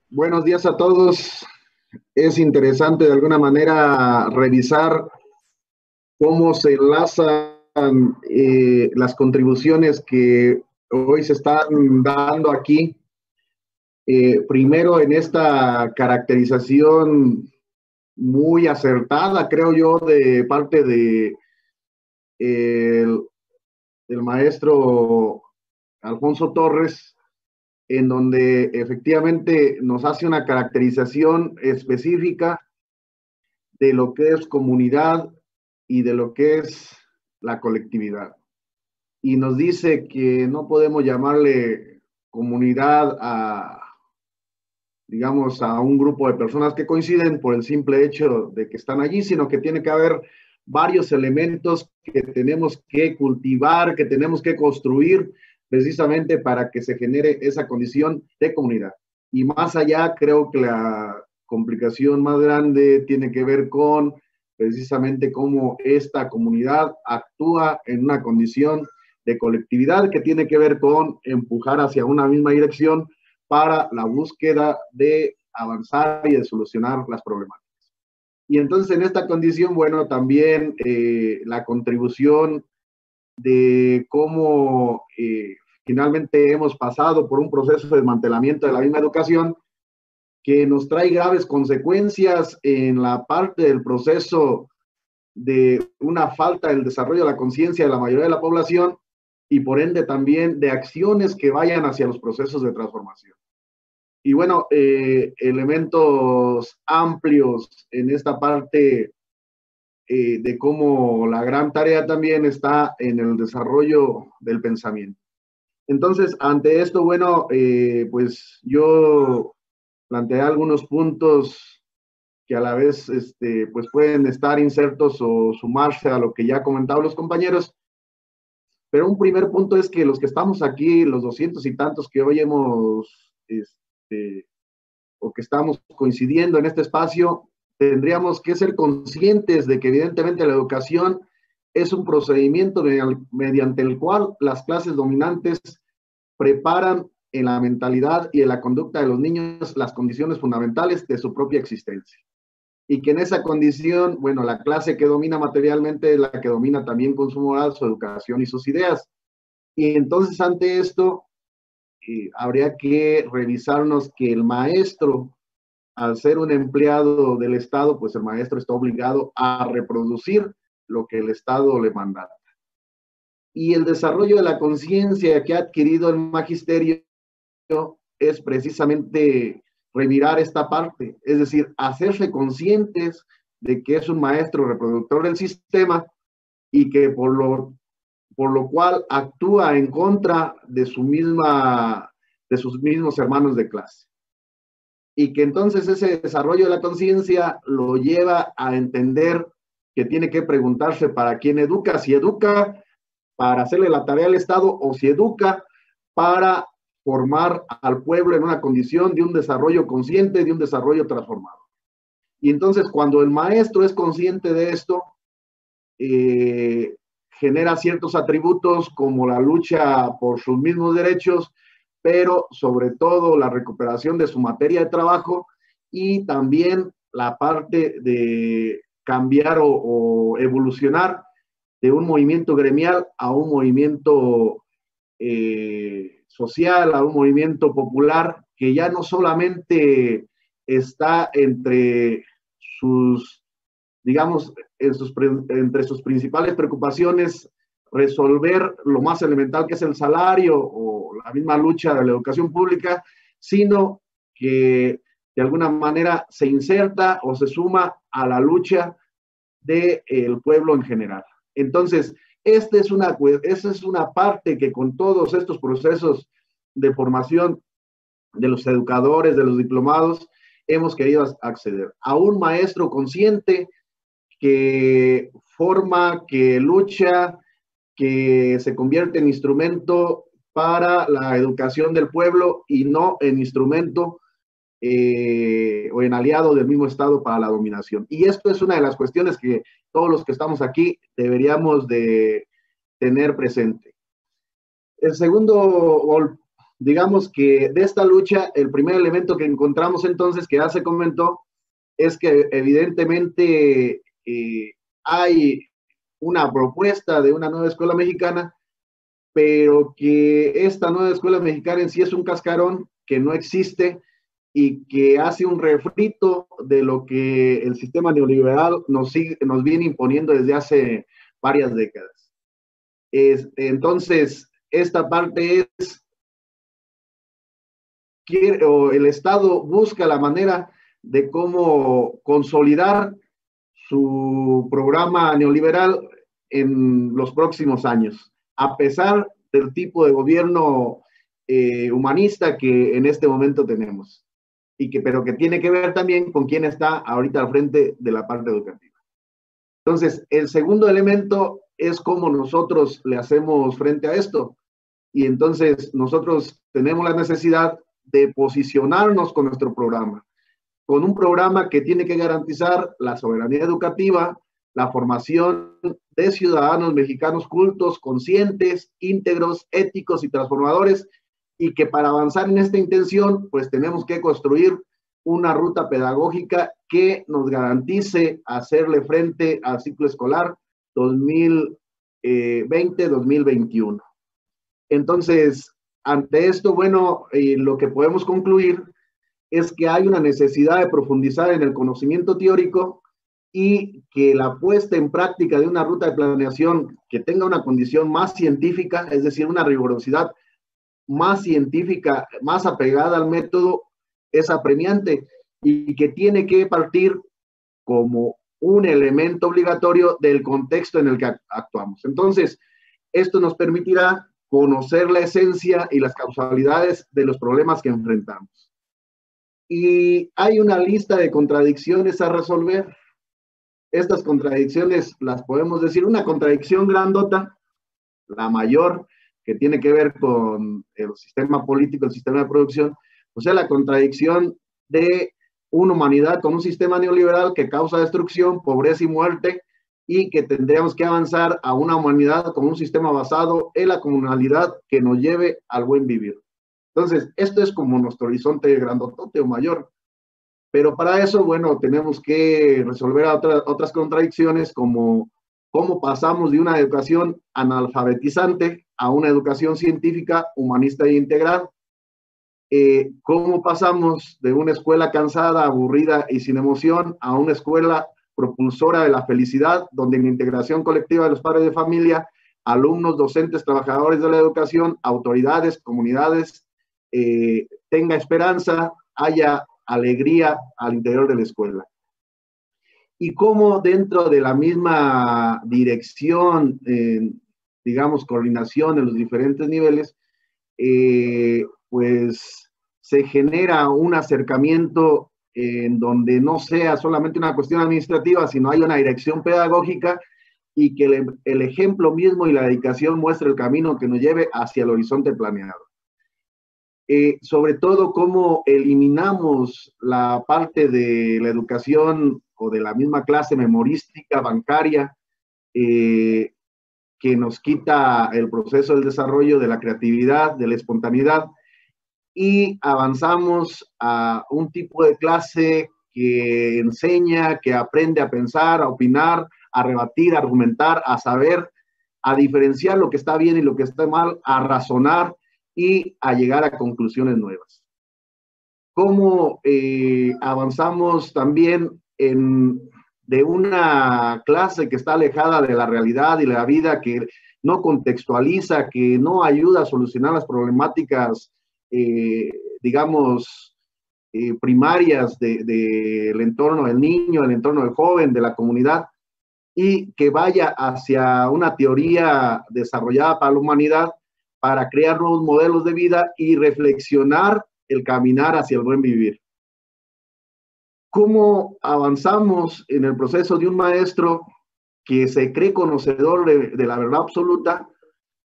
Buenos días a todos. Es interesante de alguna manera revisar cómo se enlazan las contribuciones que hoy se están dando aquí. Primero en esta caracterización muy acertada, creo yo, de parte de el, el maestro Alfonso Torres, en donde efectivamente nos hace una caracterización específica de lo que es comunidad y de lo que es la colectividad. Y nos dice que no podemos llamarle comunidad a, digamos, a un grupo de personas que coinciden por el simple hecho de que están allí, sino que tiene que haber varios elementos que tenemos que cultivar, que tenemos que construir precisamente para que se genere esa condición de comunidad. Y más allá, creo que la complicación más grande tiene que ver con precisamente cómo esta comunidad actúa en una condición de colectividad que tiene que ver con empujar hacia una misma dirección para la búsqueda de avanzar y de solucionar las problemáticas. Y entonces en esta condición, bueno, también la contribución de cómo finalmente hemos pasado por un proceso de desmantelamiento de la misma educación que nos trae graves consecuencias en la parte del proceso de una falta del desarrollo de la conciencia de la mayoría de la población y por ende también de acciones que vayan hacia los procesos de transformación. Y bueno, elementos amplios en esta parte de cómo la gran tarea también está en el desarrollo del pensamiento. Entonces, ante esto, bueno, pues yo planteé algunos puntos que a la vez pues pueden estar insertos o sumarse a lo que ya comentaban los compañeros. Pero un primer punto es que los que estamos aquí, los 200 y tantos que hoy hemos o que estamos coincidiendo en este espacio, tendríamos que ser conscientes de que evidentemente la educación es un procedimiento mediante el cual las clases dominantes preparan en la mentalidad y en la conducta de los niños las condiciones fundamentales de su propia existencia. Y que en esa condición, bueno, la clase que domina materialmente es la que domina también con su moral, su educación y sus ideas. Y entonces ante esto, habría que revisarnos que el maestro, al ser un empleado del Estado, pues el maestro está obligado a reproducir lo que el Estado le manda. Y el desarrollo de la conciencia que ha adquirido el magisterio es precisamente revirar esta parte, es decir, hacerse conscientes de que es un maestro reproductor del sistema y que por lo cual actúa en contra de sus mismos hermanos de clase. Y que entonces ese desarrollo de la conciencia lo lleva a entender que tiene que preguntarse para quién educa, si educa para hacerle la tarea al Estado o si educa para formar al pueblo en una condición de un desarrollo consciente, de un desarrollo transformado. Y entonces cuando el maestro es consciente de esto, genera ciertos atributos como la lucha por sus mismos derechos, pero sobre todo la recuperación de su materia de trabajo y también la parte de cambiar o evolucionar de un movimiento gremial a un movimiento social, a un movimiento popular que ya no solamente está entre sus, digamos, entre sus principales preocupaciones resolver lo más elemental que es el salario o la misma lucha de la educación pública, sino que de alguna manera se inserta o se suma a la lucha del pueblo en general. Entonces, esa es una parte que con todos estos procesos de formación de los educadores, de los diplomados, hemos querido acceder a un maestro consciente que forma, que lucha, que se convierte en instrumento para la educación del pueblo y no en instrumento o en aliado del mismo Estado para la dominación. Y esto es una de las cuestiones que todos los que estamos aquí deberíamos de tener presente. El segundo, digamos que de esta lucha, el primer elemento que encontramos entonces, que ya se comentó, es que evidentemente hay una propuesta de una nueva escuela mexicana, pero que esta nueva escuela mexicana en sí es un cascarón que no existe y que hace un refrito de lo que el sistema neoliberal nos viene imponiendo desde hace varias décadas. Entonces, esta parte es, o el Estado busca la manera de cómo consolidar su programa neoliberal en los próximos años, a pesar del tipo de gobierno humanista que en este momento tenemos, pero que tiene que ver también con quién está ahorita al frente de la parte educativa. Entonces, el segundo elemento es cómo nosotros le hacemos frente a esto. Y entonces nosotros tenemos la necesidad de posicionarnos con nuestro programa, con un programa que tiene que garantizar la soberanía educativa, la formación de ciudadanos mexicanos cultos, conscientes, íntegros, éticos y transformadores, y que para avanzar en esta intención, pues tenemos que construir una ruta pedagógica que nos garantice hacerle frente al ciclo escolar 2020-2021. Entonces, ante esto, bueno, lo que podemos concluir es que hay una necesidad de profundizar en el conocimiento teórico y que la puesta en práctica de una ruta de planeación que tenga una condición más científica, es decir, una rigurosidad más científica, más apegada al método, es apremiante y que tiene que partir como un elemento obligatorio del contexto en el que actuamos. Entonces, esto nos permitirá conocer la esencia y las causalidades de los problemas que enfrentamos. Y hay una lista de contradicciones a resolver. Estas contradicciones las podemos decir, una contradicción grandota, la mayor, que tiene que ver con el sistema político, el sistema de producción, o sea, la contradicción de una humanidad con un sistema neoliberal que causa destrucción, pobreza y muerte, y que tendríamos que avanzar a una humanidad con un sistema basado en la comunalidad que nos lleve al buen vivir. Entonces, esto es como nuestro horizonte grandotote o mayor. Pero para eso, bueno, tenemos que resolver otras contradicciones como cómo pasamos de una educación analfabetizante a una educación científica, humanista e integral. Cómo pasamos de una escuela cansada, aburrida y sin emoción a una escuela propulsora de la felicidad, donde en la integración colectiva de los padres de familia, alumnos, docentes, trabajadores de la educación, autoridades, comunidades, tenga esperanza, haya alegría al interior de la escuela. Y cómo dentro de la misma dirección, digamos, coordinación en los diferentes niveles, pues se genera un acercamiento en donde no sea solamente una cuestión administrativa, sino hay una dirección pedagógica y que el ejemplo mismo y la dedicación muestre el camino que nos lleve hacia el horizonte planeado. Sobre todo cómo eliminamos la parte de la educación o de la misma clase memorística bancaria que nos quita el proceso del desarrollo de la creatividad, de la espontaneidad, y avanzamos a un tipo de clase que enseña, que aprende a pensar, a opinar, a rebatir, a argumentar, a saber, a diferenciar lo que está bien y lo que está mal, a razonar y a llegar a conclusiones nuevas. Cómo avanzamos también de una clase que está alejada de la realidad y la vida, que no contextualiza, que no ayuda a solucionar las problemáticas, digamos, primarias del entorno del niño, del entorno del joven, de la comunidad, y que vaya hacia una teoría desarrollada para la humanidad para crear nuevos modelos de vida y reflexionar el caminar hacia el buen vivir. ¿Cómo avanzamos en el proceso de un maestro que se cree conocedor de la verdad absoluta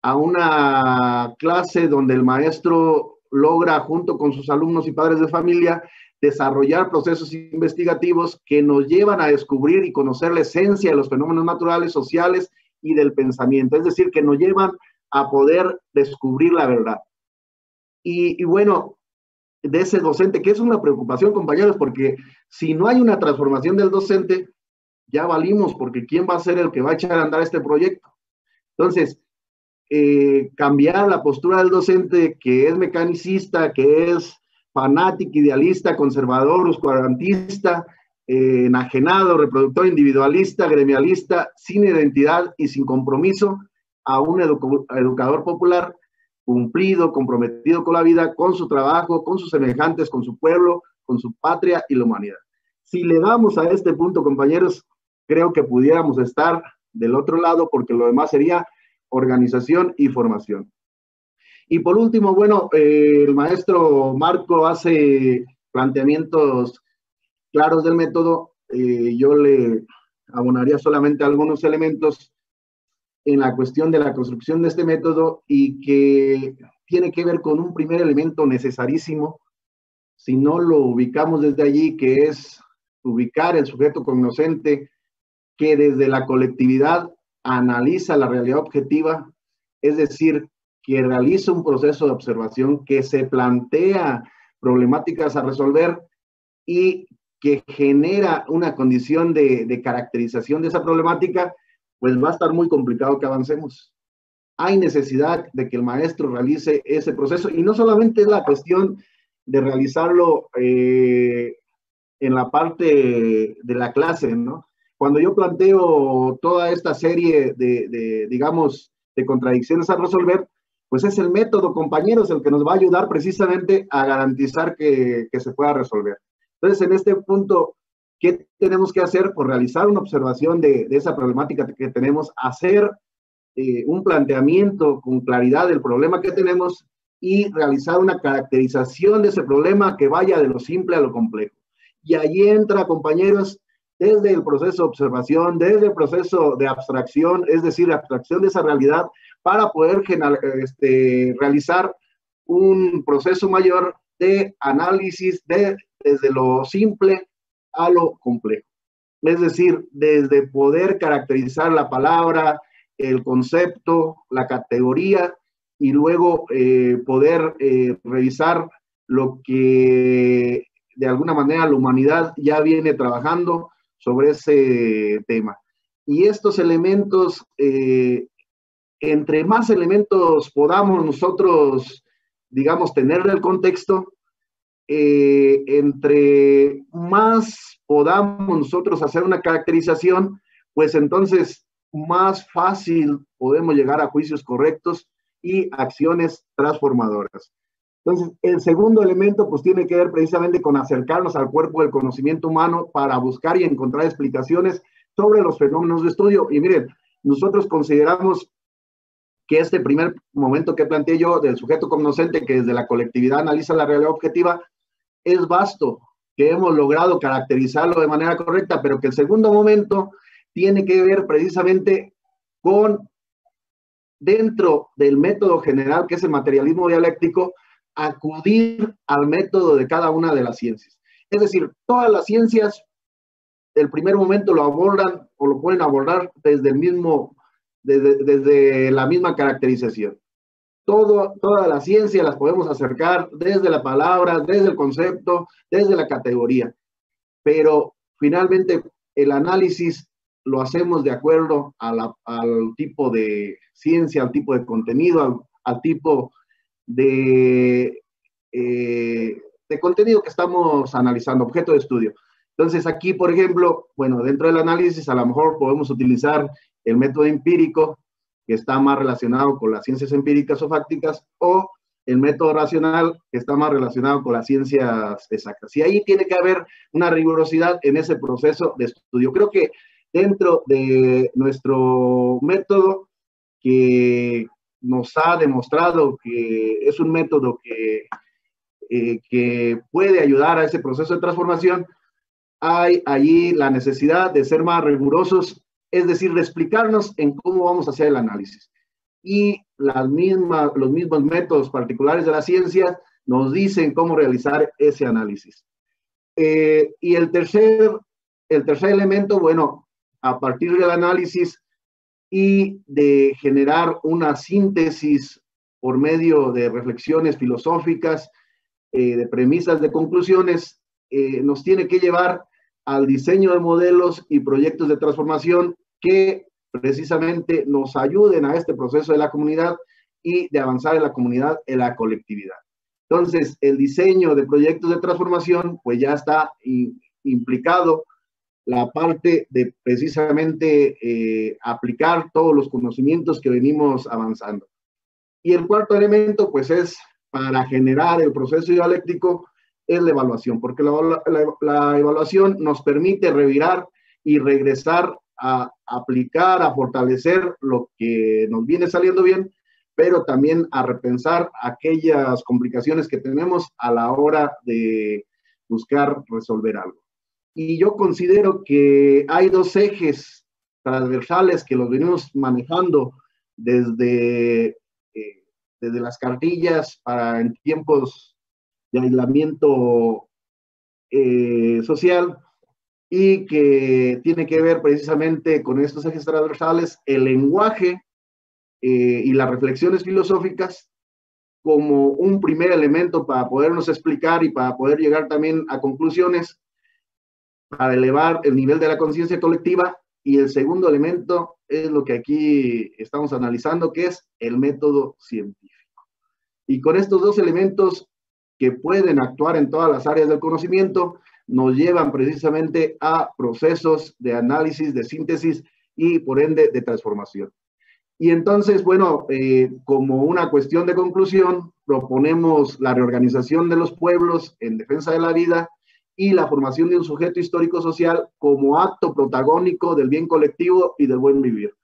a una clase donde el maestro logra, junto con sus alumnos y padres de familia, desarrollar procesos investigativos que nos llevan a descubrir y conocer la esencia de los fenómenos naturales, sociales y del pensamiento? Es decir, que nos llevan a poder descubrir la verdad. Y bueno, de ese docente, que es una preocupación, compañeros, porque si no hay una transformación del docente, ya valimos, porque ¿quién va a ser el que va a echar a andar este proyecto? Entonces, cambiar la postura del docente, que es mecanicista, que es fanático, idealista, conservador, oscurantista, enajenado, reproductor individualista, gremialista, sin identidad y sin compromiso, a un educador popular cumplido, comprometido con la vida, con su trabajo, con sus semejantes, con su pueblo, con su patria y la humanidad. Si le damos a este punto, compañeros, creo que pudiéramos estar del otro lado, porque lo demás sería organización y formación. Y por último, bueno, el maestro Marco hace planteamientos claros del método. Yo le abonaría solamente algunos elementos en la cuestión de la construcción de este método, y que tiene que ver con un primer elemento necesarísimo, si no lo ubicamos desde allí, que es ubicar el sujeto cognoscente, que desde la colectividad analiza la realidad objetiva, es decir, que realiza un proceso de observación, que se plantea problemáticas a resolver y que genera una condición de caracterización de esa problemática, pues va a estar muy complicado que avancemos. Hay necesidad de que el maestro realice ese proceso, y no solamente es la cuestión de realizarlo en la parte de la clase, ¿no? Cuando yo planteo toda esta serie digamos, de contradicciones a resolver, pues es el método, compañeros, el que nos va a ayudar precisamente a garantizar que se pueda resolver. Entonces, en este punto, ¿qué tenemos que hacer? Pues realizar una observación de esa problemática que tenemos, hacer un planteamiento con claridad del problema que tenemos y realizar una caracterización de ese problema que vaya de lo simple a lo complejo. Y ahí entra, compañeros, desde el proceso de observación, desde el proceso de abstracción, es decir, abstracción de esa realidad, para poder realizar un proceso mayor de análisis desde lo simple a lo complejo. Es decir, desde poder caracterizar la palabra, el concepto, la categoría, y luego poder revisar lo que de alguna manera la humanidad ya viene trabajando sobre ese tema. Y estos elementos, entre más elementos podamos nosotros, digamos, tener del contexto, entre más podamos nosotros hacer una caracterización, pues entonces más fácil podemos llegar a juicios correctos y acciones transformadoras. Entonces, el segundo elemento pues tiene que ver precisamente con acercarnos al cuerpo del conocimiento humano para buscar y encontrar explicaciones sobre los fenómenos de estudio. Y miren, nosotros consideramos que este primer momento que planteé yo del sujeto cognoscente, que desde la colectividad analiza la realidad objetiva, es vasto, que hemos logrado caracterizarlo de manera correcta, pero que el segundo momento tiene que ver precisamente con, dentro del método general, que es el materialismo dialéctico, acudir al método de cada una de las ciencias. Es decir, todas las ciencias, el primer momento lo abordan o lo pueden abordar desde la misma caracterización. Toda la ciencia las podemos acercar desde la palabra, desde el concepto, desde la categoría, pero finalmente el análisis lo hacemos de acuerdo al tipo de ciencia, al tipo de contenido, al tipo de contenido que estamos analizando, objeto de estudio. Entonces aquí, por ejemplo, bueno, dentro del análisis a lo mejor podemos utilizar el método empírico, que está más relacionado con las ciencias empíricas o fácticas, o el método racional, que está más relacionado con las ciencias exactas. Y ahí tiene que haber una rigurosidad en ese proceso de estudio. Creo que dentro de nuestro método, que nos ha demostrado que es un método que puede ayudar a ese proceso de transformación, hay allí la necesidad de ser más rigurosos, es decir, de explicarnos en cómo vamos a hacer el análisis. Y los mismos métodos particulares de la ciencia nos dicen cómo realizar ese análisis. Y el tercer elemento, bueno, a partir del análisis y de generar una síntesis por medio de reflexiones filosóficas, de premisas, de conclusiones, nos tiene que llevar al diseño de modelos y proyectos de transformación que precisamente nos ayuden a este proceso de la comunidad y de avanzar en la comunidad, en la colectividad. Entonces, el diseño de proyectos de transformación, pues ya está implicado la parte de precisamente aplicar todos los conocimientos que venimos avanzando. Y el cuarto elemento, pues es para generar el proceso dialéctico, es la evaluación, porque la evaluación nos permite revirar y regresar a aplicar, a fortalecer lo que nos viene saliendo bien, pero también a repensar aquellas complicaciones que tenemos a la hora de buscar resolver algo. Y yo considero que hay dos ejes transversales que los venimos manejando desde las cartillas para en tiempos de aislamiento social, y que tiene que ver precisamente con estos ejes transversales, el lenguaje y las reflexiones filosóficas como un primer elemento para podernos explicar y para poder llegar también a conclusiones, para elevar el nivel de la conciencia colectiva. Y el segundo elemento es lo que aquí estamos analizando, que es el método científico. Y con estos dos elementos que pueden actuar en todas las áreas del conocimiento, nos llevan precisamente a procesos de análisis, de síntesis y por ende de transformación. Y entonces, bueno, como una cuestión de conclusión, proponemos la reorganización de los pueblos en defensa de la vida y la formación de un sujeto histórico-social como acto protagónico del bien colectivo y del buen vivir,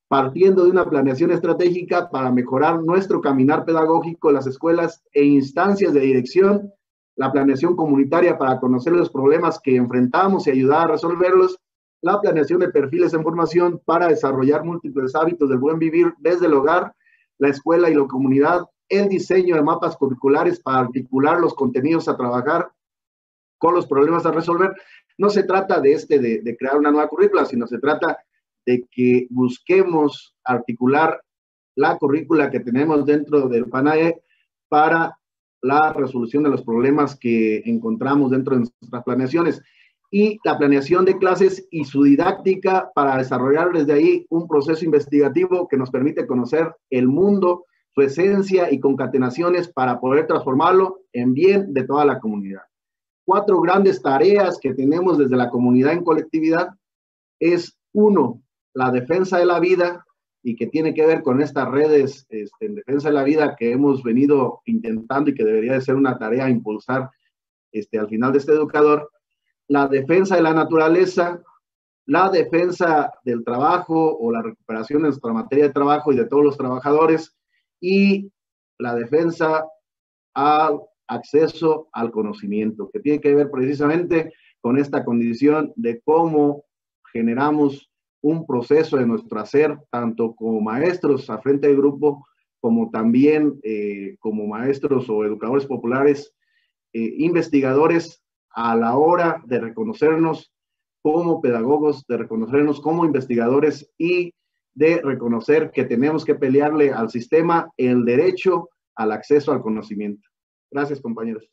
partiendo de una planeación estratégica para mejorar nuestro caminar pedagógico en las escuelas e instancias de dirección, la planeación comunitaria para conocer los problemas que enfrentamos y ayudar a resolverlos, la planeación de perfiles en formación para desarrollar múltiples hábitos del buen vivir desde el hogar, la escuela y la comunidad, el diseño de mapas curriculares para articular los contenidos a trabajar con los problemas a resolver. No se trata de crear una nueva currícula, sino se trata de que busquemos articular la currícula que tenemos dentro del PANAE para la resolución de los problemas que encontramos dentro de nuestras planeaciones, y la planeación de clases y su didáctica para desarrollar desde ahí un proceso investigativo que nos permite conocer el mundo, su esencia y concatenaciones para poder transformarlo en bien de toda la comunidad. 4 grandes tareas que tenemos desde la comunidad en colectividad es, 1, la defensa de la vida, y que tiene que ver con estas redes en defensa de la vida que hemos venido intentando y que debería de ser una tarea a impulsar al final de este educador. La defensa de la naturaleza, la defensa del trabajo o la recuperación de nuestra materia de trabajo y de todos los trabajadores, y la defensa al acceso al conocimiento, que tiene que ver precisamente con esta condición de cómo generamos un proceso de nuestro hacer, tanto como maestros a frente de grupo, como también como maestros o educadores populares, investigadores, a la hora de reconocernos como pedagogos, de reconocernos como investigadores y de reconocer que tenemos que pelearle al sistema el derecho al acceso al conocimiento. Gracias, compañeros.